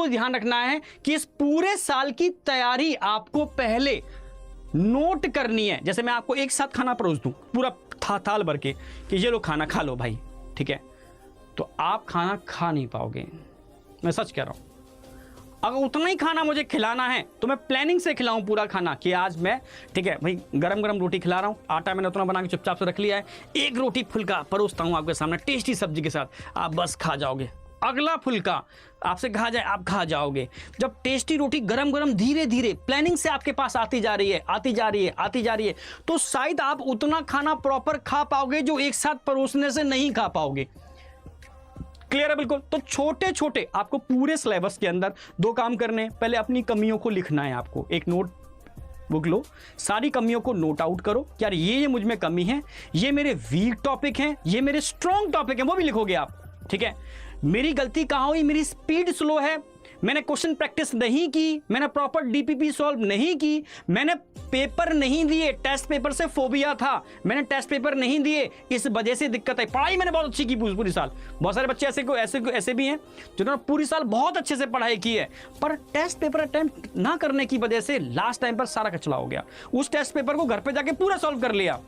आपको ध्यान रखना है कि इस पूरे साल की तैयारी आपको पहले नोट करनी है। जैसे मैं आपको एक साथ खाना परोस दूं पूरा थाल भर के कि ये लो खाना खा लो भाई, ठीक है, तो आप खाना खा नहीं पाओगे, मैं सच कह रहा हूं। अगर उतना ही खाना मुझे खिलाना है तो मैं प्लानिंग से खिलाऊं पूरा खाना कि आज मैं, ठीक है भाई, गरम गरम रोटी खिला रहा हूं, आटा मैंने उतना बना के चुपचाप से रख लिया है, एक रोटी फुल्का परोसता हूं आपके सामने टेस्टी सब्जी के साथ, आप बस खा जाओगे। अगला फुल्का आपसे कहा जाए आप खा जाओगे। जब टेस्टी रोटी गरम गरम धीरे धीरे प्लानिंग से आपके पास आती जा रही है, आती जा रही है, आती जा रही है, तो शायद आप उतना खाना प्रॉपर खा पाओगे जो एक साथ परोसने से नहीं खा पाओगे। क्लियर है बिल्कुल। तो छोटे छोटे आपको पूरे सिलेबस के अंदर 2 काम करने हैं। पहले अपनी कमियों को लिखना है, आपको एक नोट बुक लो, सारी कमियों को नोट आउट करो, यार ये मुझ में कमी है, ये मेरे वीक टॉपिक हैं, ये मेरे स्ट्रॉन्ग टॉपिक हैं, वो भी लिखोगे आप, ठीक है। मेरी गलती कहां हुई, मेरी स्पीड स्लो है, मैंने क्वेश्चन प्रैक्टिस नहीं की, मैंने प्रॉपर डीपीपी सॉल्व नहीं की, मैंने पेपर नहीं दिए, टेस्ट पेपर से फोबिया था, मैंने टेस्ट पेपर नहीं दिए, इस वजह से दिक्कत है। पढ़ाई मैंने बहुत अच्छी की पूरी साल, बहुत सारे बच्चे ऐसे भी हैं जिन्होंने पूरी साल बहुत अच्छे से पढ़ाई की है, पर टेस्ट पेपर अटेम्प्ट ना करने की वजह से लास्ट टाइम पर सारा कचरा हो गया। उस टेस्ट पेपर को घर पे जाके पूरा सॉल्व कर लिया,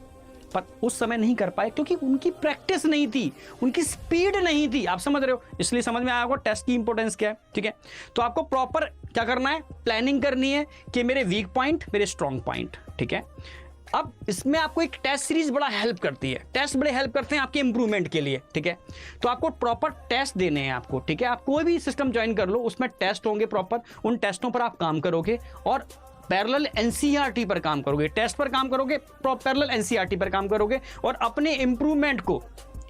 पर उस समय नहीं कर पाए क्योंकि उनकी प्रैक्टिस नहीं थी, उनकी स्पीड नहीं थी। आप समझ रहे हो, इसलिए समझ में आया होगा टेस्ट की इंपॉर्टेंस क्या है, ठीक है। तो आपको प्रॉपर क्या करना है, प्लानिंग करनी है कि मेरे वीक पॉइंट, मेरे स्ट्रॉन्ग पॉइंट, ठीक है। अब इसमें आपको एक टेस्ट सीरीज बड़ा हेल्प करती है, टेस्ट बड़े हेल्प करते हैं आपके इंप्रूवमेंट के लिए, ठीक है। तो आपको प्रॉपर टेस्ट देने हैं आपको, ठीक है। आप कोई भी सिस्टम ज्वाइन कर लो, उसमें टेस्ट होंगे प्रॉपर, उन टेस्टों पर आप काम करोगे और पैरेलल एनसीईआरटी पर काम करोगे, टेस्ट पर काम करोगे, पैरेलल एनसीईआरटी पर काम करोगे और अपने इंप्रूवमेंट को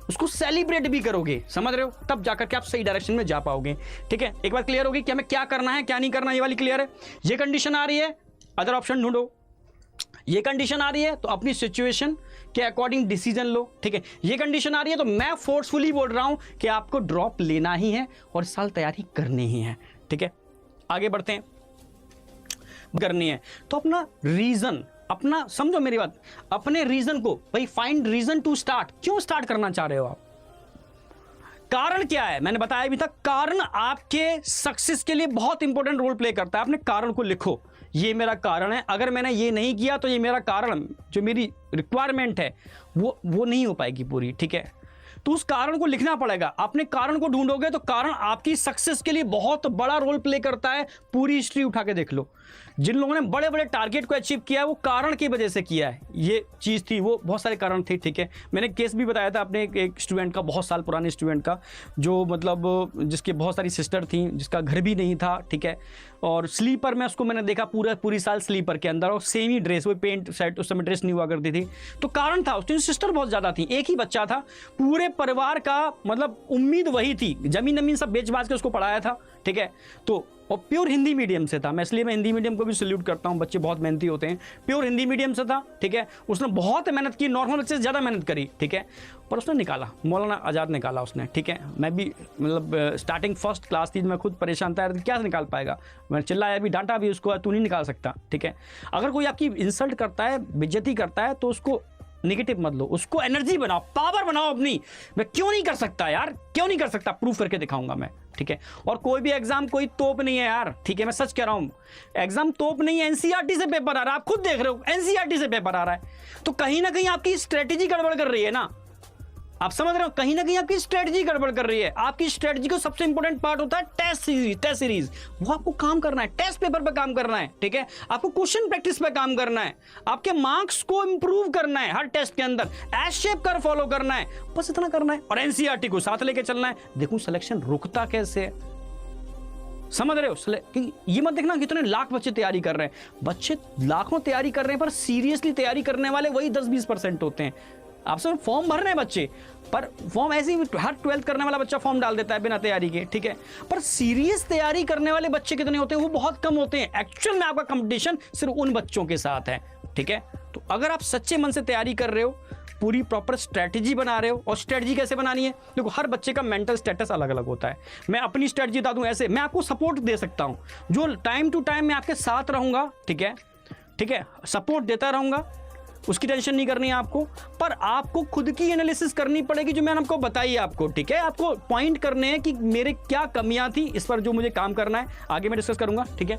उसको सेलिब्रेट भी करोगे, समझ रहे हो, तब जाकर के आप सही डायरेक्शन में जा पाओगे, ठीक है। एक बार क्लियर होगी कि हमें क्या करना है क्या नहीं करना, ये वाली क्लियर है। ये कंडीशन आ रही है, अदर ऑप्शन ढूंढो। ये कंडीशन आ रही है तो अपनी सिचुएशन के अकॉर्डिंग डिसीजन लो, ठीक है। ये कंडीशन आ रही है तो मैं फोर्सफुली बोल रहा हूं कि आपको ड्रॉप लेना ही है और इस साल तैयारी करनी ही है, ठीक है। आगे बढ़ते हैं, करनी है तो अपना रीजन, अपना समझो मेरी बात, अपने रीजन को भाई फाइंड रीजन टू स्टार्ट, क्यों स्टार्ट करना चाह रहे हो आप, कारण क्या है। मैंने बताया भी था, कारण आपके सक्सेस के लिए बहुत इंपॉर्टेंट रोल प्ले करता है। अपने कारण को लिखो, ये मेरा कारण है, अगर मैंने ये नहीं किया तो ये मेरा कारण, जो मेरी रिक्वायरमेंट है वो नहीं हो पाएगी पूरी, ठीक है। तो उस कारण को लिखना पड़ेगा। अपने कारण को ढूंढोगे तो कारण आपकी सक्सेस के लिए बहुत बड़ा रोल प्ले करता है। पूरी हिस्ट्री उठा के देख लो, जिन लोगों ने बड़े बड़े टारगेट को अचीव किया है वो कारण की वजह से किया है। ये चीज़ थी, वो बहुत सारे कारण थे, ठीक है। मैंने केस भी बताया था अपने एक स्टूडेंट का, बहुत साल पुराने स्टूडेंट का, जो मतलब जिसके बहुत सारी सिस्टर थी, जिसका घर भी नहीं था, ठीक है। और स्लीपर में उसको मैंने देखा पूरी साल स्लीपर के अंदर, और सेम ही ड्रेस, वो पेंट सेट, उस समय ड्रेस नहीं हुआ करती थी। तो कारण था, उसकी सिस्टर बहुत ज़्यादा थी, एक ही बच्चा था, पूरे परिवार का मतलब उम्मीद वही थी, जमीन सब बेच बाज के उसको पढ़ाया था, ठीक है। तो और प्योर हिंदी मीडियम से था, मैं इसलिए मैं हिंदी मीडियम को भी सल्यूट करता हूँ, बच्चे बहुत मेहनती होते हैं। प्योर हिंदी मीडियम से था, ठीक है। उसने बहुत मेहनत की, नॉर्मल बच्चे से ज़्यादा मेहनत करी, ठीक है। पर उसने निकाला, मौलाना आज़ाद निकाला उसने, ठीक है। मैं भी मतलब स्टार्टिंग फर्स्ट क्लास थी, मैं खुद परेशान था, क्या निकाल पाएगा, मैंने चिल्लाया भी, डांटा भी उसको, तू नहीं निकाल सकता, ठीक है। अगर कोई आपकी इंसल्ट करता है, बेइज्जती करता है, तो उसको नेगेटिव मत लो, उसको एनर्जी बनाओ, पावर बनाओ अपनी। मैं क्यों नहीं कर सकता यार, क्यों नहीं कर सकता, प्रूफ करके दिखाऊंगा मैं, ठीक है। और कोई भी एग्जाम कोई तोप नहीं है यार, ठीक है, मैं सच कह रहा हूं, एग्जाम तोप नहीं है। एनसीईआरटी से पेपर आ रहा है, आप खुद देख रहे हो, एनसीईआरटी से पेपर आ रहा है, तो कहीं ना कहीं आपकी स्ट्रेटेजी गड़बड़ कर रही है ना, आप समझ रहे हो, कहीं ना कहीं आपकी स्ट्रेटजी गड़बड़ कर रही है। आपकी स्ट्रेटजी को सबसे इंपॉर्टेंट पार्ट होता है टेस्ट सीरीज, वो आपको काम करना है, टेस्ट पेपर पे काम करना है, ठीक है। आपको क्वेश्चन प्रैक्टिस पे काम करना है, आपके मार्क्स को इंप्रूव करना है, हर टेस्ट के अंदर एस शेप कर फॉलो करना है, बस इतना करना है। और एनसीईआरटी को साथ लेके चलना है। देखो सिलेक्शन रुकता कैसे है, समझ रहे हो। ये मत देखना कितने लाख बच्चे तैयारी कर रहे हैं, बच्चे लाखों तैयारी कर रहे हैं, पर सीरियसली तैयारी करने वाले वही 10-20% होते हैं। आप सब फॉर्म भर रहे हैं बच्चे, पर फॉर्म ऐसे ही हर 12th करने वाला बच्चा फॉर्म डाल देता है बिना तैयारी के, ठीक है। पर सीरियस तैयारी करने वाले बच्चे कितने होते हैं, वो बहुत कम होते हैं। एक्चुअल में आपका कंपटीशन सिर्फ उन बच्चों के साथ है, ठीक है। तो अगर आप सच्चे मन से तैयारी कर रहे हो, पूरी प्रॉपर स्ट्रेटजी बना रहे हो, और स्ट्रेटजी कैसे बनानी है, देखो हर बच्चे का मेंटल स्टेटस अलग अलग होता है। मैं अपनी स्ट्रेटजी बता दूं, ऐसे मैं आपको सपोर्ट दे सकता हूं, जो टाइम टू टाइम मैं आपके साथ रहूंगा, ठीक है, ठीक है, सपोर्ट देता रहूंगा, उसकी टेंशन नहीं करनी है आपको, पर आपको खुद की एनालिसिस करनी पड़ेगी जो मैंने आपको बताई आपको, ठीक है। आपको पॉइंट करने हैं कि मेरे क्या कमियां थी, इस पर जो मुझे काम करना है, आगे मैं डिस्कस करूंगा, ठीक है।